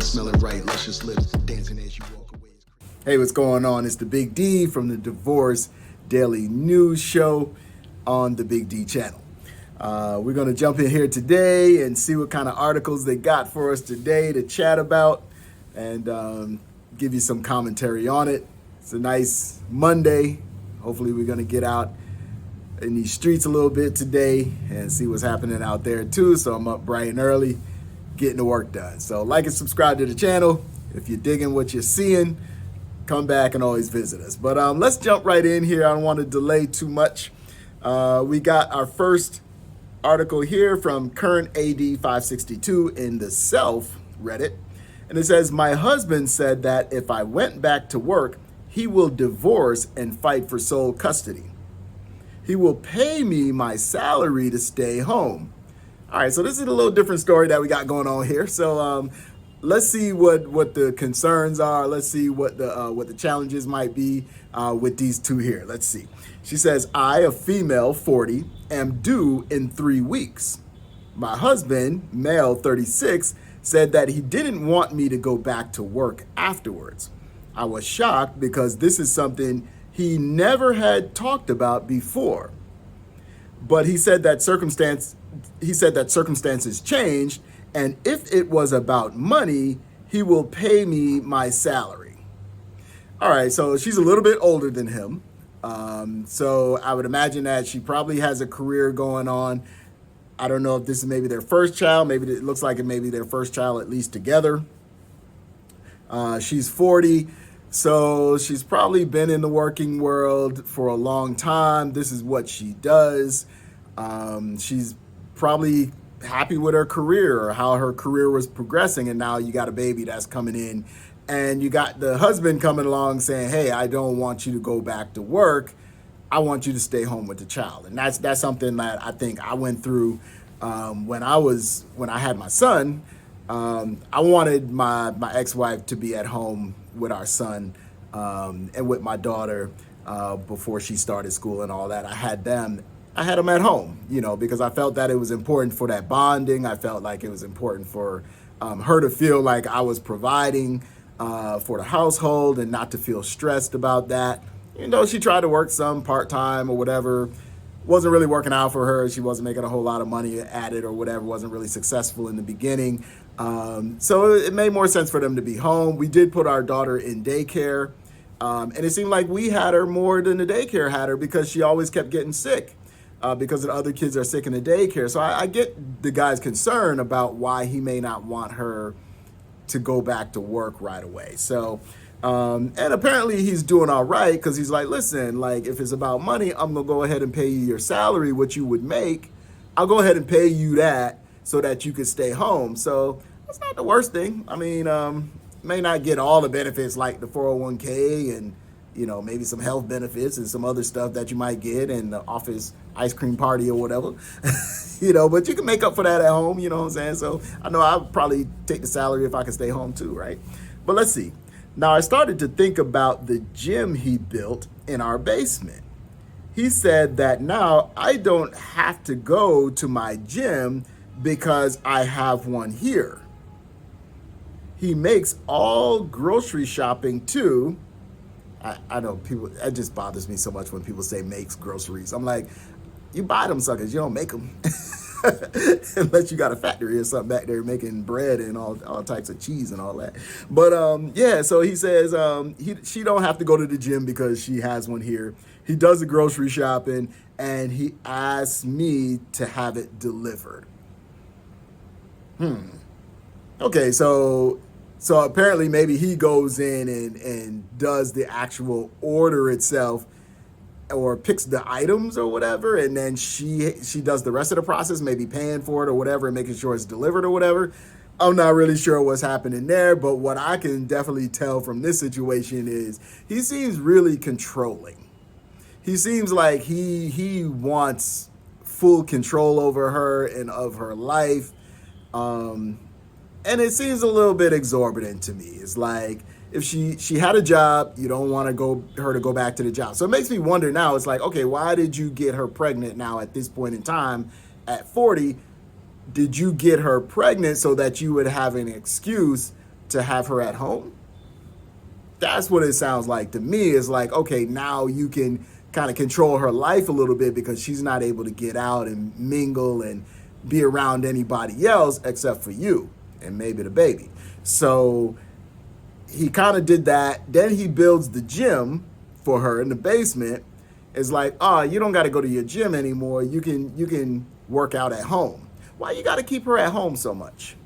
smelling right, luscious lips, dancing as you walk away. Hey, what's going on? It's the Big D from the Divorce Daily News Show on the Big D channel. We're going to jump in here today and see what kind of articles they got for us today to chat about and give you some commentary on it. It's a nice Monday. Hopefully we're going to get out in these streets a little bit today and see what's happening out there too. So I'm up bright and early getting the work done. So like and subscribe to the channel. If you're digging what you're seeing, come back and always visit us. But let's jump right in here. I don't want to delay too much. We got our first article here from Current AD 562 in the Self Reddit. And it says, my husband said that if I went back to work, he will divorce and fight for sole custody. He will pay me my salary to stay home. All right, so this is a little different story that we got going on here. So let's see what the concerns are. Let's see what the challenges might be with these two here. Let's see. She says, I, a female, 40, am due in 3 weeks. My husband, male, 36, said that he didn't want me to go back to work afterwards. I was shocked because this is something he never had talked about before. But he said that circumstances changed, and if it was about money, he will pay me my salary. All right, so she's a little bit older than him. So I would imagine that she probably has a career going on. I don't know if this is maybe their first child. Maybe it looks like it may be their first child, at least together. She's 40, so she's probably been in the working world for a long time. This is what she does. She's probably happy with her career or how her career was progressing, and now you got a baby that's coming in, and you got the husband coming along saying, hey, I don't want you to go back to work. I want you to stay home with the child. And that's something that I think I went through when I had my son. I wanted my ex-wife to be at home with our son and with my daughter before she started school and all that. I had them at home, because I felt that it was important for that bonding. I felt like it was important for her to feel like I was providing for the household and not to feel stressed about that. She tried to work some part-time or whatever. Wasn't really working out for her. She wasn't making a whole lot of money at it or whatever. Wasn't really successful in the beginning. So it made more sense for them to be home. We did put our daughter in daycare. And it seemed like we had her more than the daycare had her because she always kept getting sick. Because the other kids are sick in the daycare. So I get the guy's concern about why he may not want her to go back to work right away. So, and apparently he's doing all right because he's like, listen, like if it's about money, I'm going to go ahead and pay you your salary, what you would make. I'll go ahead and pay you that so that you could stay home. So that's not the worst thing. I mean, may not get all the benefits like the 401k and maybe some health benefits and some other stuff that you might get in the office ice cream party or whatever, but you can make up for that at home, you know what I'm saying? So I know I'll probably take the salary if I can stay home too, right? But let's see. Now I started to think about the gym he built in our basement. He said that now I don't have to go to my gym because I have one here. He makes all grocery shopping too. I know people, it just bothers me so much when people say makes groceries. I'm like, you buy them suckers, you don't make them. Unless you got a factory or something back there making bread and all types of cheese and all that. But yeah, so he says she don't have to go to the gym because she has one here. He does the grocery shopping and he asks me to have it delivered. Okay, so apparently maybe he goes in and does the actual order itself or picks the items or whatever, and then she does the rest of the process, maybe paying for it or whatever and making sure it's delivered or whatever. I'm not really sure what's happening there, but what I can definitely tell from this situation is he seems really controlling. He seems like he wants full control over her and of her life. And it seems a little bit exorbitant to me. It's like if she had a job, you don't want her to go back to the job. So it makes me wonder now. It's like, okay, why did you get her pregnant now at this point in time at 40? Did you get her pregnant so that you would have an excuse to have her at home? That's what it sounds like to me. Is like, okay, now you can kind of control her life a little bit because she's not able to get out and mingle and be around anybody else except for you and maybe the baby. So he kind of did that. Then he builds the gym for her in the basement. It's like, oh, you don't got to go to your gym anymore. You can work out at home. Why you got to keep her at home so much?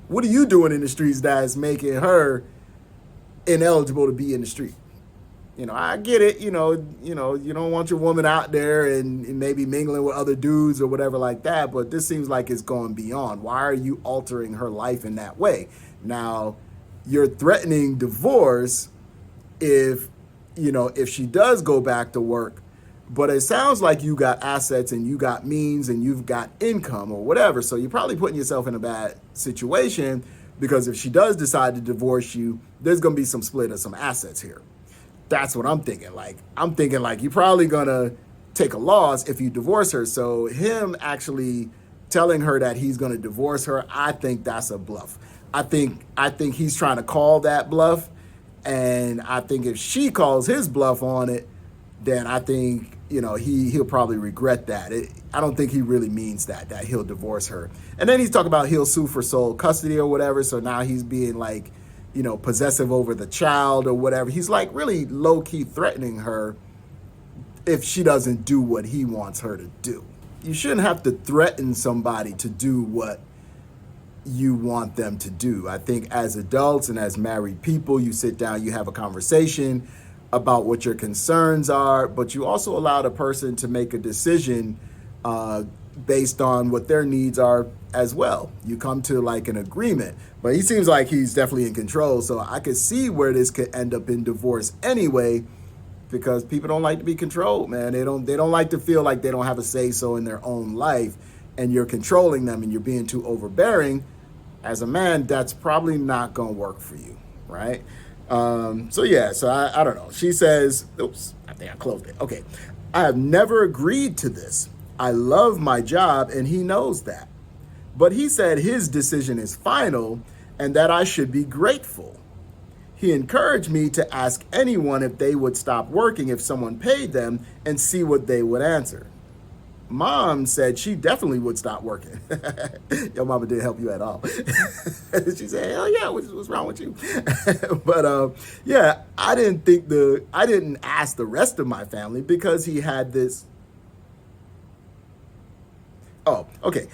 What are you doing in the streets that's making her ineligible to be in the street? I get it. You don't want your woman out there and maybe mingling with other dudes or whatever like that. But this seems like it's going beyond. Why are you altering her life in that way? Now, you're threatening divorce if she does go back to work. But it sounds like you got assets and you got means and you've got income or whatever. So you're probably putting yourself in a bad situation because if she does decide to divorce you, there's going to be some split of some assets here. That's what I'm thinking. I'm thinking you're probably going to take a loss if you divorce her. So him actually telling her that he's going to divorce her, I think that's a bluff. I think he's trying to call that bluff. And I think if she calls his bluff on it, then I think, he'll probably regret that. I don't think he really means that he'll divorce her. And then he's talking about he'll sue for sole custody or whatever. So now he's being possessive over the child or whatever. He's really low key threatening her if she doesn't do what he wants her to do. You shouldn't have to threaten somebody to do what you want them to do. I think as adults and as married people, you sit down, you have a conversation about what your concerns are, but you also allow the person to make a decision based on what their needs are as well. You come to an agreement, but he seems like he's definitely in control. So I could see where this could end up in divorce anyway, because people don't like to be controlled, man. They don't like to feel like they don't have a say so in their own life, and you're controlling them and you're being too overbearing. As a man, that's probably not going to work for you, right? So I don't know. She says, oops, I think I closed it. Okay. I have never agreed to this. I love my job and he knows that. But he said his decision is final and that I should be grateful. He encouraged me to ask anyone if they would stop working if someone paid them and see what they would answer. Mom said she definitely would stop working. Your mama didn't help you at all. She said, hell yeah, what's wrong with you? But I didn't ask the rest of my family because he had this. Oh, okay.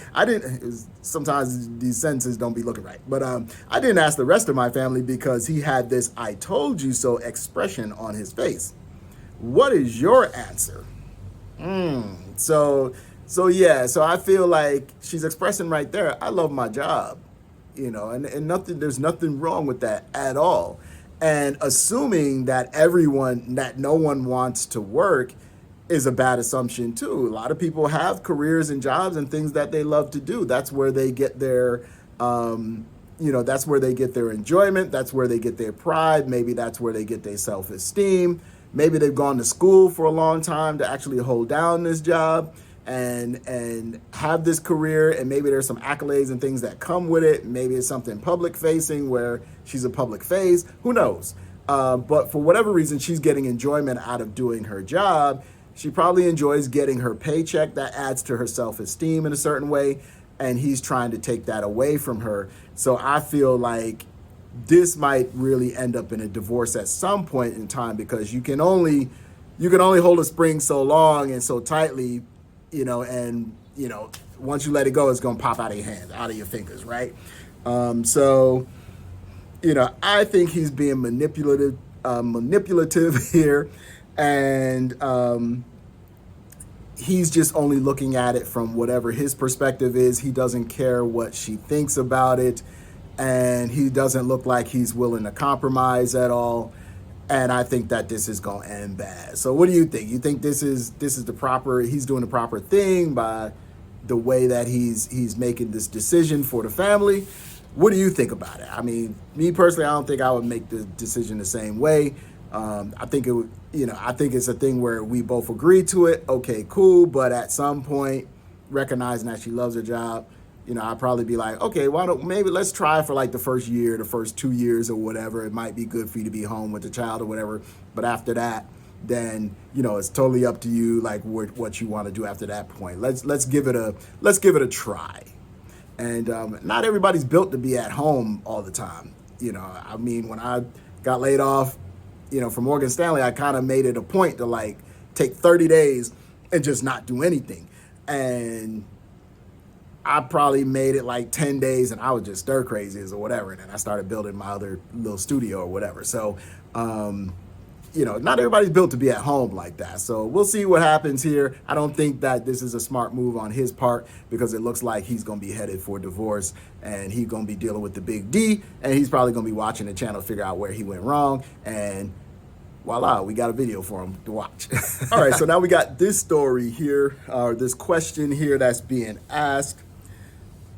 Sometimes these sentences don't be looking right. But I didn't ask the rest of my family because he had this "I told you so" expression on his face. What is your answer? So I feel like she's expressing right there, I love my job, and there's nothing wrong with that at all. And assuming that no one wants to work is a bad assumption too. A lot of people have careers and jobs and things that they love to do. That's where they get their, that's where they get their enjoyment. That's where they get their pride. Maybe that's where they get their self-esteem. Maybe they've gone to school for a long time to actually hold down this job and have this career. And maybe there's some accolades and things that come with it. Maybe it's something public facing where she's a public face. Who knows? But for whatever reason, she's getting enjoyment out of doing her job. She probably enjoys getting her paycheck. That adds to her self-esteem in a certain way. And he's trying to take that away from her. So I feel like this might really end up in a divorce at some point in time, because you can only hold a spring so long and so tightly, and once you let it go, it's going to pop out of your hands, out of your fingers, right? I think he's being manipulative here, and he's just only looking at it from whatever his perspective is. He doesn't care what she thinks about it. And he doesn't look like he's willing to compromise at all. And I think that this is going to end bad. So what do you think? You think this is he's doing the proper thing by the way that he's making this decision for the family? What do you think about it? I mean, me personally, I don't think I would make the decision the same way. I think I think it's a thing where we both agree to it. Okay, cool. But at some point, recognizing that she loves her job, I'd probably be like, okay, why don't maybe let's try for like the first year, the first 2 years or whatever. It might be good for you to be home with the child or whatever. But after that, then it's totally up to you, like what you want to do after that point. Let's give it a try. And not everybody's built to be at home all the time. I mean, when I got laid off, from Morgan Stanley, I kind of made it a point to like take 30 days and just not do anything. And I probably made it like 10 days and I was just stir crazy or whatever. And then I started building my other little studio or whatever. So, not everybody's built to be at home like that. So we'll see what happens here. I don't think that this is a smart move on his part because it looks like he's going to be headed for divorce and he's going to be dealing with the big D, and he's probably going to be watching the channel to figure out where he went wrong. And voila, we got a video for him to watch. All right, so now we got this story here, or this question here that's being asked.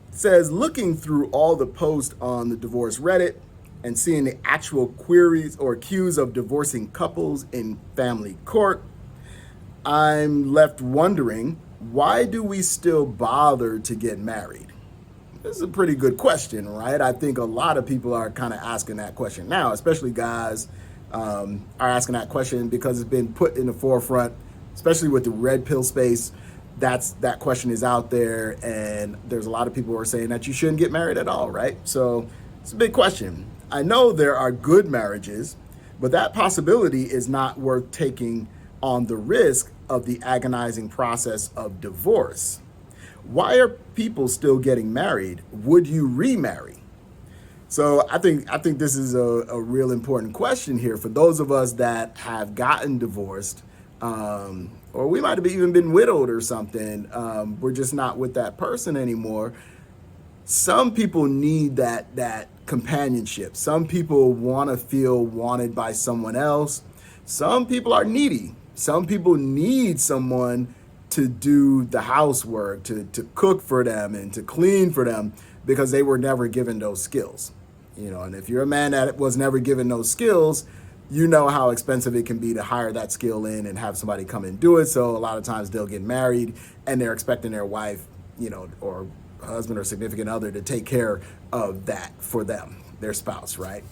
It says, looking through all the posts on the divorce Reddit and seeing the actual queries or queues of divorcing couples in family court, I'm left wondering, why do we still bother to get married? This is a pretty good question, right? I think a lot of people are kind of asking that question now, especially guys are asking that question because it's been put in the forefront, especially with the red pill space. That question is out there, and there's a lot of people who are saying that you shouldn't get married at all, right? So it's a big question. I know there are good marriages, but that possibility is not worth taking on the risk of the agonizing process of divorce. Why are people still getting married? Would you remarry? So I think this is a real important question here for those of us that have gotten divorced, or we might have even been widowed or something. We're just not with that person anymore. Some people need that companionship. Some people want to feel wanted by someone else. Some people are needy. Some people need someone to do the housework, to cook for them and to clean for them because they were never given those skills. And if you're a man that was never given those skills, you know how expensive it can be to hire that skill in and have somebody come and do it. So a lot of times they'll get married and they're expecting their wife, or husband or significant other to take care of that for them, their spouse, right?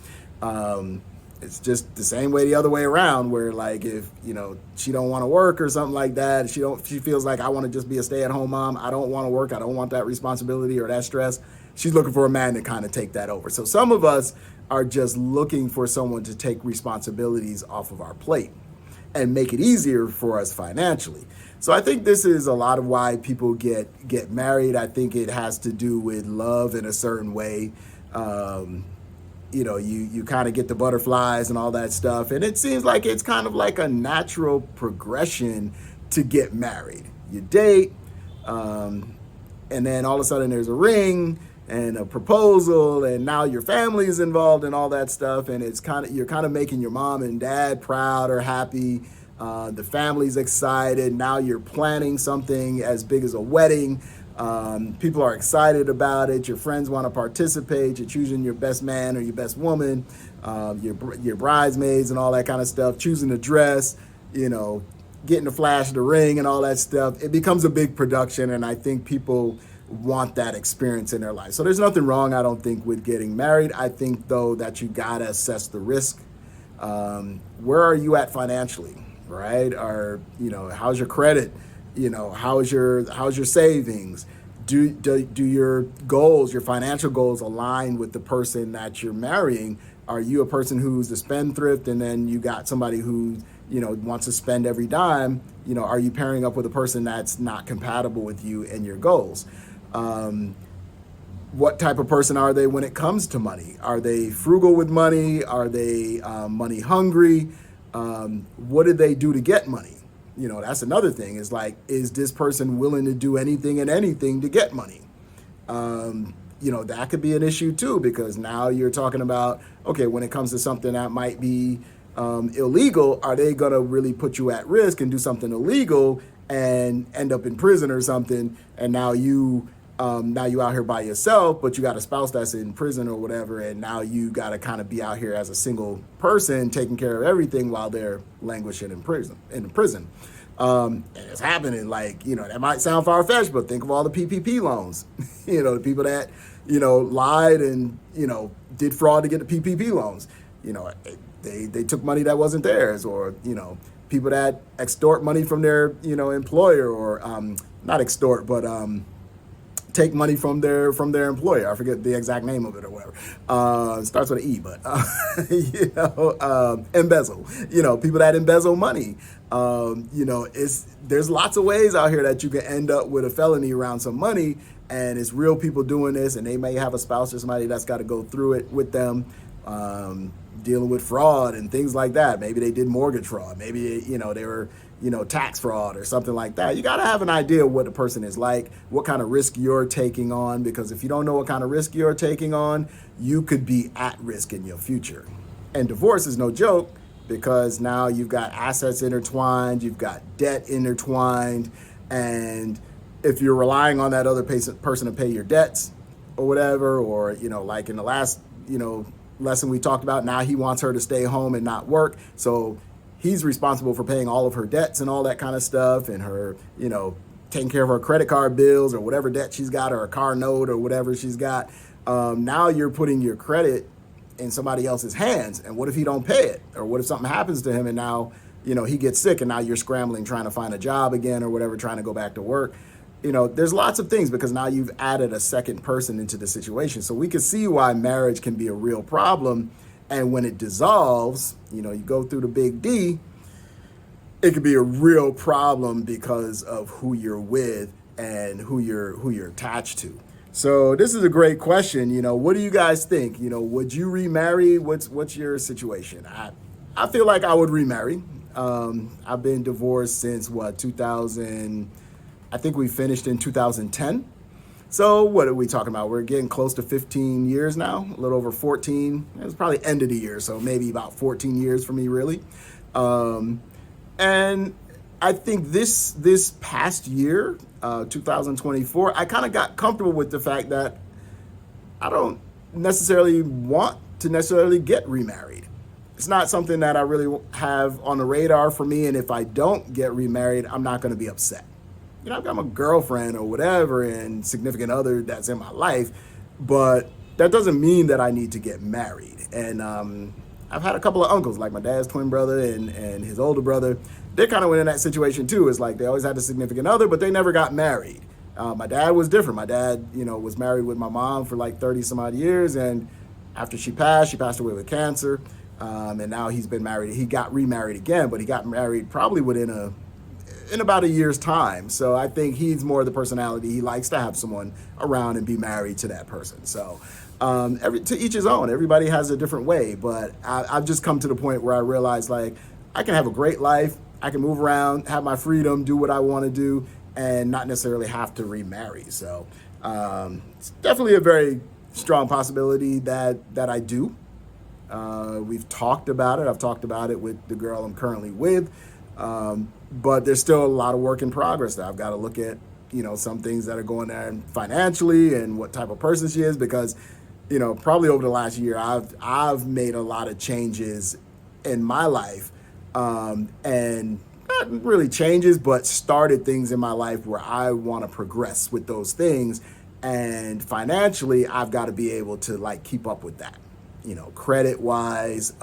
It's just the same way the other way around, where like if she don't want to work or something like that, she feels like I want to just be a stay-at-home mom. I don't want to work. I don't want that responsibility or that stress. She's looking for a man to kind of take that over. So some of us are just looking for someone to take responsibilities off of our plate and make it easier for us financially. So I think this is a lot of why people get married. I think it has to do with love in a certain way. You kind of get the butterflies and all that stuff. And it seems like it's kind of like a natural progression to get married. You date, and then all of a sudden there's a ring and a proposal, and now your family is involved and all that stuff. And you're kind of making your mom and dad proud or happy. The family's excited. Now you're planning something as big as a wedding. People are excited about it. Your friends want to participate. You're choosing your best man or your best woman, your bridesmaids and all that kind of stuff, choosing the dress, getting to flash the ring and all that stuff. It becomes a big production, and I think people want that experience in their life. So there's nothing wrong, I don't think, with getting married. I think, though, that you got to assess the risk. Where are you at financially, right? How's your credit? How's your savings? Do your goals, your financial goals, align with the person that you're marrying? Are you a person who's a spendthrift, and then you got somebody who wants to spend every dime? Are you pairing up with a person that's not compatible with you and your goals? What type of person are they when it comes to money? Are they frugal with money? Are they money hungry? What do they do to get money? That's another thing, is like, is this person willing to do anything and anything to get money? That could be an issue too, because now you're talking about, okay, when it comes to something that might be illegal, are they going to really put you at risk and do something illegal and end up in prison or something? And now you out here by yourself, but you got a spouse that's in prison or whatever, and now you got to kind of be out here as a single person taking care of everything while they're languishing in prison. And it's happening. Like, that might sound far-fetched, but think of all the PPP loans. The people that, lied and, did fraud to get the PPP loans. They took money that wasn't theirs, or, people that extort money from their, employer, or not extort, but take money from their employer. I forget the exact name of it or whatever. It starts with an E, but embezzle. People that embezzle money. There's lots of ways out here that you can end up with a felony around some money, and it's real people doing this, and they may have a spouse or somebody that's got to go through it with them. Dealing with fraud and things like that. Maybe they did mortgage fraud. Maybe, they were, tax fraud or something like that. You got to have an idea of what the person is like, what kind of risk you're taking on, because if you don't know what kind of risk you're taking on, you could be at risk in your future. And divorce is no joke, because now you've got assets intertwined, you've got debt intertwined, and if you're relying on that other person to pay your debts or whatever, or, like in the last, lesson we talked about, now he wants her to stay home and not work, so he's responsible for paying all of her debts and all that kind of stuff, and her, taking care of her credit card bills or whatever debt she's got, or a car note or whatever she's got. Now you're putting your credit in somebody else's hands, and what if he don't pay it, or what if something happens to him and now he gets sick, and now you're scrambling trying to find a job again or whatever, trying to go back to work. There's lots of things, because now you've added a second person into the situation. So we can see why marriage can be a real problem. And when it dissolves, you go through the big D, it could be a real problem because of who you're with and who you're attached to. So this is a great question. What do you guys think? Would you remarry? What's your situation? I feel like I would remarry. I've been divorced since 2000. I think we finished in 2010. So what are we talking about? We're getting close to 15 years now, a little over 14. It was probably end of the year, so maybe about 14 years for me, really. And I think this past year, 2024, I kind of got comfortable with the fact that I don't necessarily want to necessarily get remarried. It's not something that I really have on the radar for me, and if I don't get remarried, I'm not going to be upset. I've got my girlfriend or whatever and significant other that's in my life, but that doesn't mean that I need to get married. And I've had a couple of uncles, like my dad's twin brother and his older brother. They kind of went in that situation too. It's like they always had a significant other, but they never got married. My dad was different. My dad, was married with my mom for like 30 some odd years, and after she passed away with cancer. And now he's been married. He got remarried again, but he got married probably in about a year's time. So I think he's more the personality. He likes to have someone around and be married to that person. So to each his own. Everybody has a different way. But I've just come to the point where I realize, like, I can have a great life. I can move around, have my freedom, do what I want to do, and not necessarily have to remarry. So it's definitely a very strong possibility that I do. We've talked about it. I've talked about it with the girl I'm currently with. But there's still a lot of work in progress that I've got to look at, some things that are going on financially and what type of person she is, because, probably over the last year, I've made a lot of changes in my life, and not really changes, but started things in my life where I want to progress with those things. And financially, I've got to be able to keep up with that, credit wise,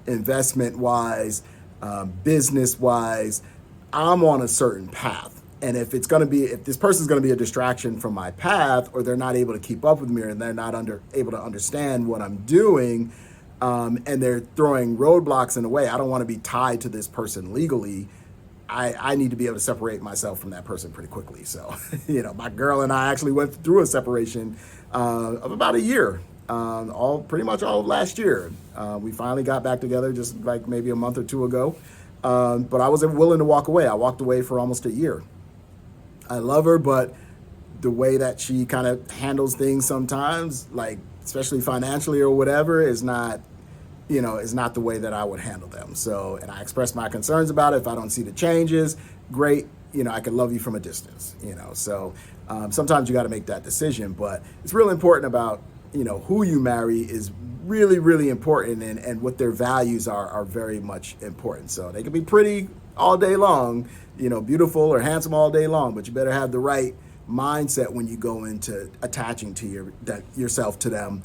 investment wise, business wise. I'm on a certain path, and if this person's going to be a distraction from my path, or they're not able to keep up with me, and they're not able to understand what I'm doing, and they're throwing roadblocks in the way, I don't want to be tied to this person legally. I need to be able to separate myself from that person pretty quickly. So, my girl and I actually went through a separation of about a year, pretty much all of last year. We finally got back together just like maybe a month or two ago. But I wasn't willing to walk away. I walked away for almost a year. I love her, but the way that she kind of handles things sometimes, like especially financially or whatever, is not the way that I would handle them. So, and I expressed my concerns about it. If I don't see the changes, great. I could love you from a distance, So sometimes you got to make that decision, but it's really important about, who you marry is really, really important, and what their values are very much important. So they can be pretty all day long, beautiful or handsome all day long, but you better have the right mindset when you go into attaching to yourself to them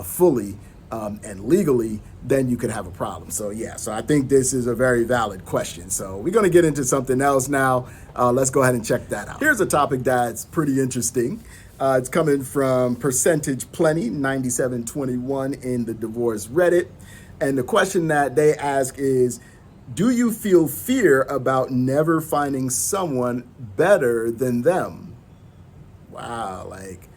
fully and legally, then you could have a problem. So yeah, so I think this is a very valid question. So we're going to get into something else now. Let's go ahead and check that out. Here's a topic that's pretty interesting. It's coming from Percentage Plenty 9721 in the divorce Reddit. And the question that they ask is, do you feel fear about never finding someone better than them? Wow, like,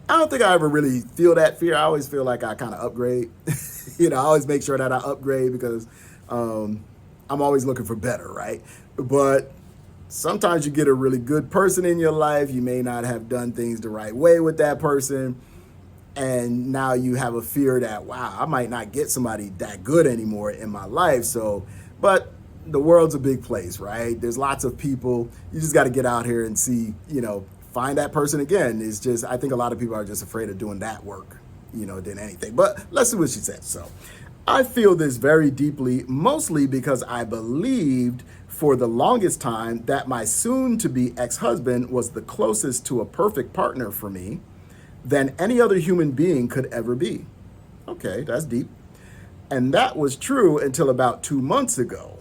I don't think I ever really feel that fear. I always feel like I kind of upgrade. I always make sure that I upgrade because I'm always looking for better, right? But sometimes you get a really good person in your life. You may not have done things the right way with that person. And now you have a fear that, wow, I might not get somebody that good anymore in my life. So, but the world's a big place, right? There's lots of people. You just got to get out here and see, find that person again. It's just, I think a lot of people are just afraid of doing that work, than anything. But let's see what she said. So, I feel this very deeply, mostly because I believed for the longest time that my soon-to-be ex-husband was the closest to a perfect partner for me than any other human being could ever be. Okay, that's deep. And that was true until about 2 months ago.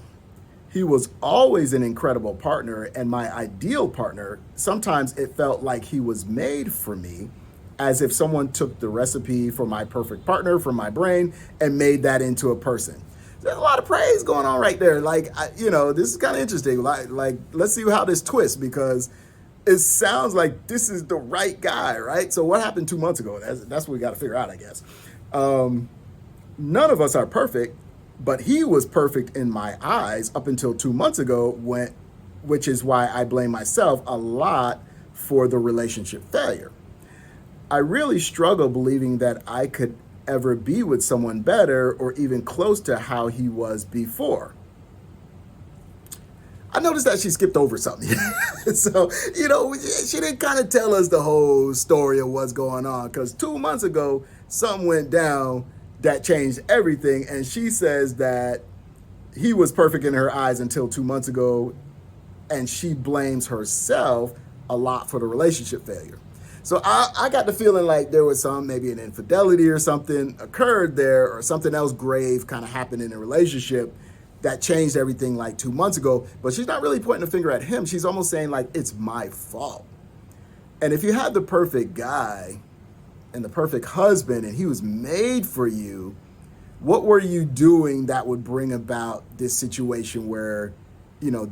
He was always an incredible partner and my ideal partner. Sometimes it felt like he was made for me, as if someone took the recipe for my perfect partner from my brain and made that into a person. There's a lot of praise going on right there. Like, this is kind of interesting. Like, let's see how this twists, because it sounds like this is the right guy, right? So what happened 2 months ago? That's what we got to figure out, I guess. None of us are perfect, but he was perfect in my eyes up until 2 months ago, which is why I blame myself a lot for the relationship failure. I really struggle believing that I could ever be with someone better or even close to how he was before. I noticed that she skipped over something. So, she didn't kind of tell us the whole story of what's going on, because 2 months ago, something went down that changed everything. And she says that he was perfect in her eyes until 2 months ago, and she blames herself a lot for the relationship failure. So I got the feeling like there was maybe an infidelity or something occurred there, or something else grave kind of happened in the relationship that changed everything like 2 months ago. But she's not really pointing a finger at him. She's almost saying like, it's my fault. And if you had the perfect guy and the perfect husband and he was made for you, what were you doing that would bring about this situation where,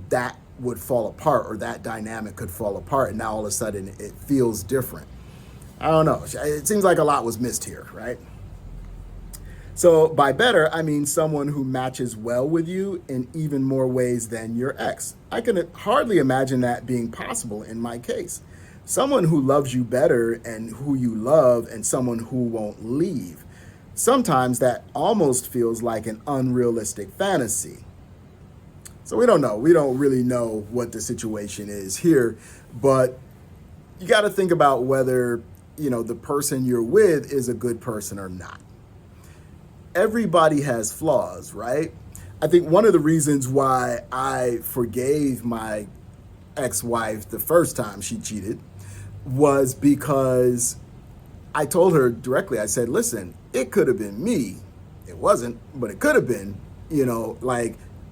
that would fall apart, or that dynamic could fall apart, and now all of a sudden it feels different? I don't know. It seems like a lot was missed here, right? So by better, I mean someone who matches well with you in even more ways than your ex. I can hardly imagine that being possible in my case. Someone who loves you better and who you love, and someone who won't leave. Sometimes that almost feels like an unrealistic fantasy. So we don't know. We don't really know what the situation is here, but you got to think about whether, the person you're with is a good person or not. Everybody has flaws, right? I think one of the reasons why I forgave my ex-wife the first time she cheated was because I told her directly, I said, listen, it could have been me. It wasn't, but it could have been,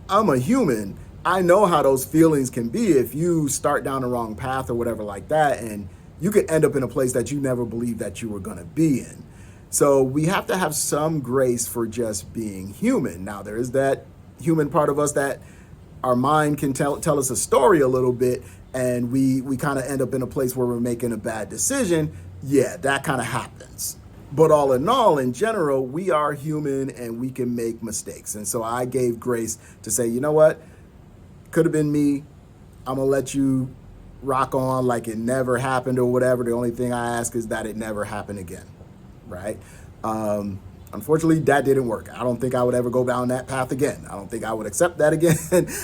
I'm a human. I know how those feelings can be if you start down the wrong path or whatever like that, and you could end up in a place that you never believed that you were going to be in. So we have to have some grace for just being human. Now, there is that human part of us that our mind can tell us a story a little bit, and we kind of end up in a place where we're making a bad decision. Yeah, that kind of happens. But all in all, in general, we are human and we can make mistakes. And so I gave grace to say, you know what? Could have been me. I'm going to let you rock on like it never happened or whatever. The only thing I ask is that it never happen again. Right? Unfortunately, that didn't work. I don't think I would ever go down that path again. I don't think I would accept that again.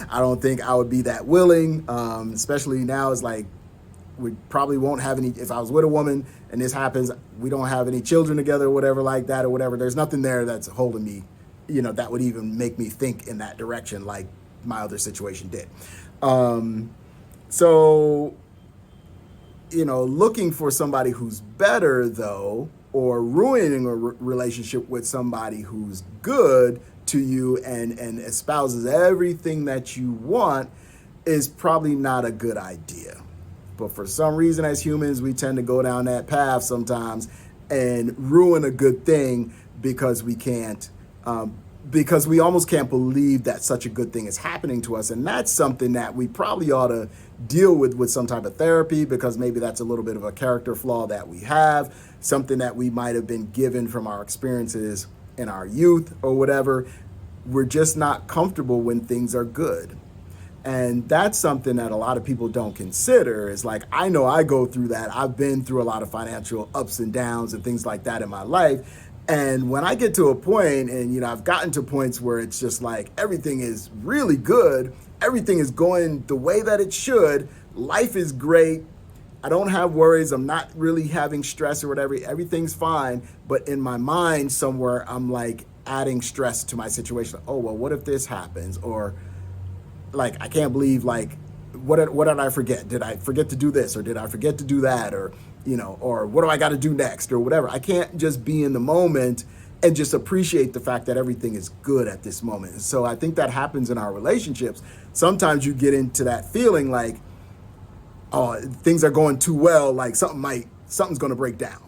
I don't think I would be that willing, especially now. It's like we probably won't have any, if I was with a woman and this happens, we don't have any children together or whatever like that or whatever. There's nothing there that's holding me, that would even make me think in that direction. Like, my other situation did. So, looking for somebody who's better though, or ruining a relationship with somebody who's good to you and espouses everything that you want is probably not a good idea. But for some reason, as humans, we tend to go down that path sometimes and ruin a good thing because we can't, because we almost can't believe that such a good thing is happening to us. And that's something that we probably ought to deal with some type of therapy, because maybe that's a little bit of a character flaw that we have, something that we might have been given from our experiences in our youth or whatever. We're just not comfortable when things are good. And that's something that a lot of people don't consider. Is like, I know I go through that. I've been through a lot of financial ups and downs and things like that in my life. And when I get to a point, and I've gotten to points where it's just like everything is really good, everything is going the way that it should, life is great, I don't have worries, I'm not really having stress or whatever, everything's fine. But in my mind somewhere, I'm like adding stress to my situation. Oh, well, what if this happens? Or like, I can't believe, like, what did I forget? Did I forget to do this, or did I forget to do that? Or or what do I got to do next, or whatever. I can't just be in the moment and just appreciate the fact that everything is good at this moment. So I think that happens in our relationships. Sometimes you get into that feeling like, oh, things are going too well, like something's going to break down.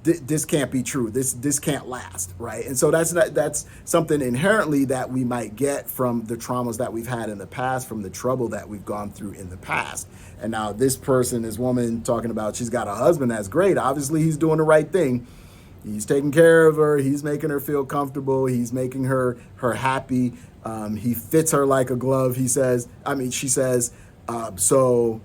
This can't be true. This can't last, right? And so that's something inherently that we might get from the traumas that we've had in the past, from the trouble that we've gone through in the past. And now this woman talking about she's got a husband that's great. Obviously, he's doing the right thing. He's taking care of her. He's making her feel comfortable. He's making her happy. He fits her like a glove. She says. So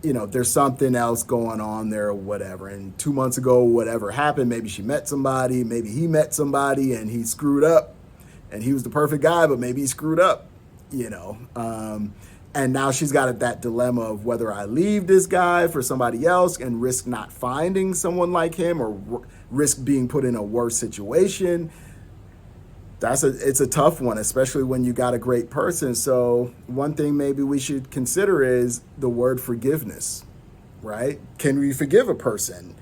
there's something else going on there or whatever. And 2 months ago, whatever happened, maybe she met somebody, maybe he met somebody and he screwed up, and he was the perfect guy, but maybe he screwed up, and now she's got that dilemma of whether I leave this guy for somebody else and risk not finding someone like him, or risk being put in a worse situation. It's a tough one, especially when you got a great person. So one thing maybe we should consider is the word forgiveness, right? Can we forgive a person?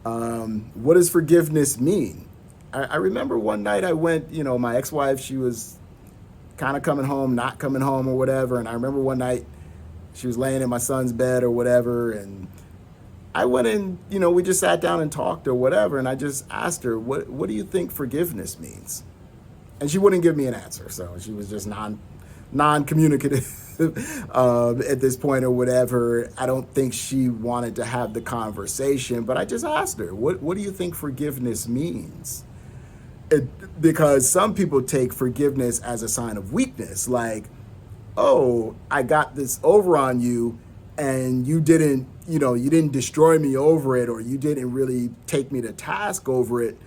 What does forgiveness mean? I remember one night I went, my ex-wife, she was kind of coming home, not coming home or whatever. And I remember one night she was laying in my son's bed or whatever. And I went in, we just sat down and talked or whatever. And I just asked her, what do you think forgiveness means? And she wouldn't give me an answer. So she was just non-communicative at this point or whatever. I don't think she wanted to have the conversation, but I just asked her, what do you think forgiveness means? Because some people take forgiveness as a sign of weakness. Like, oh, I got this over on you and you didn't destroy me over it, or you didn't really take me to task over it.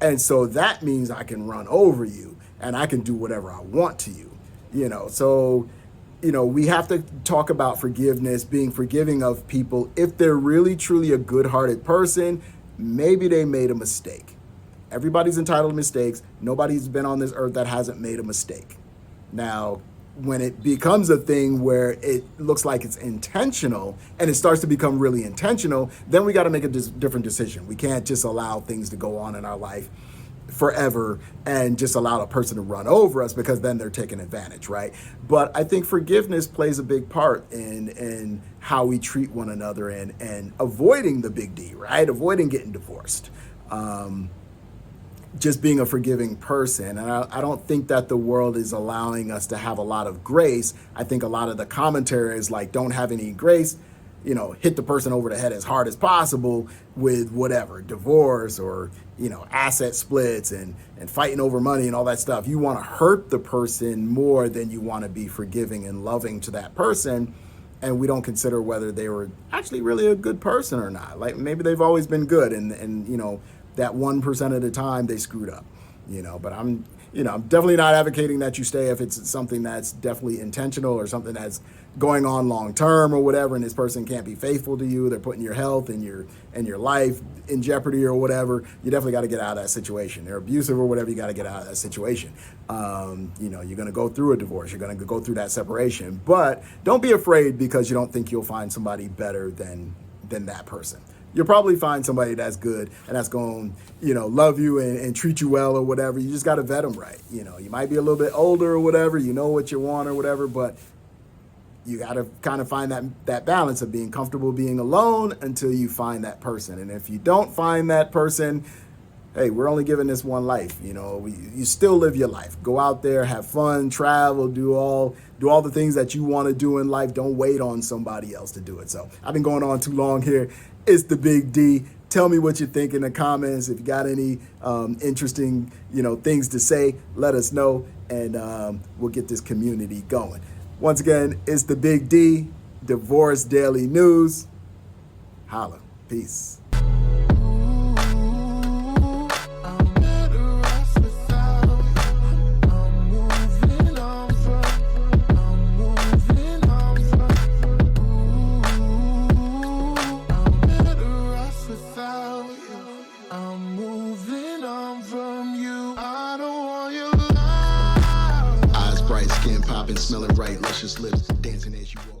And so that means I can run over you and I can do whatever I want to you, So, we have to talk about forgiveness, being forgiving of people. If they're really, truly a good-hearted person, maybe they made a mistake. Everybody's entitled to mistakes. Nobody's been on this earth that hasn't made a mistake. Now, when it becomes a thing where it looks like it's intentional and it starts to become really intentional, then we got to make a different decision. We can't just allow things to go on in our life forever and just allow a person to run over us, because then they're taking advantage, right? But I think forgiveness plays a big part in how we treat one another and avoiding the big D, right? Avoiding getting divorced. Just being a forgiving person. And I don't think that the world is allowing us to have a lot of grace. I think a lot of the commentary is like, don't have any grace, hit the person over the head as hard as possible with whatever, divorce or, asset splits and fighting over money and all that stuff. You want to hurt the person more than you want to be forgiving and loving to that person. And we don't consider whether they were actually really a good person or not. Like, maybe they've always been good and that 1% of the time they screwed up, but I'm definitely not advocating that you stay if it's something that's definitely intentional or something that's going on long term or whatever, and this person can't be faithful to you. They're putting your health and your life in jeopardy or whatever. You definitely got to get out of that situation. They're abusive or whatever. You got to get out of that situation. You're going to go through a divorce. You're going to go through that separation, but don't be afraid because you don't think you'll find somebody better than that person. You'll probably find somebody that's good and that's going to, love you and treat you well or whatever. You just got to vet them right. You might be a little bit older or whatever, what you want or whatever, but you got to kind of find that balance of being comfortable being alone until you find that person. And if you don't find that person, hey, we're only given this one life. You still live your life. Go out there, have fun, travel, do all the things that you want to do in life. Don't wait on somebody else to do it. So I've been going on too long here. It's the Big D. Tell me what you think in the comments. If you got any interesting, things to say, let us know, and we'll get this community going. Once again, it's the Big D, Divorce Daily News. Holla. Peace. Skin popping, smelling right, luscious lips, dancing as you walk.